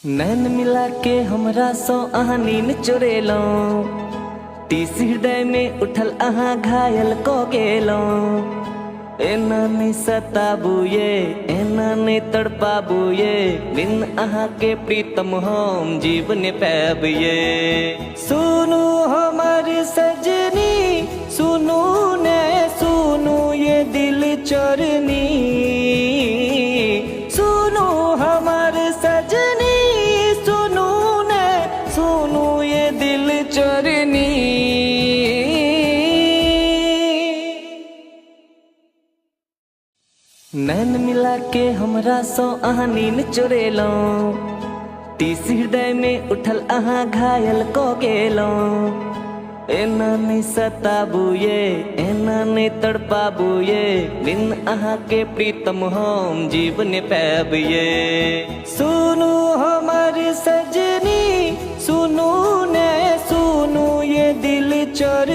नैन मिला के हमरा सो अहाँ नींद चोरेलो, तीस हृदय में उठल अहाँ घायल को गेलो। एना नहीं सताबुए, एना नहीं तड़पाबुए, बिन अहाँ के प्रीतम हम जीवन पैबुए। सुनू हमारी सजनी, सुनू ने सुनू ये दिल चोरनी, सुनू हमारे सजनी, सुनू ने सुनू ये दिल चोरनी। नैन मिला के हमरा सो अहाँ नींद चोरेलो, तीस हृदय में उठल अहाँ घायल को गेलो। एना नहीं सताबुए, एना नहीं तड़पाबुए, बिन अहाँ के प्रीतम हम जीवन पैबुए। सुनू हमारी सजनी, सुनू ने सुनू ये दिल चोर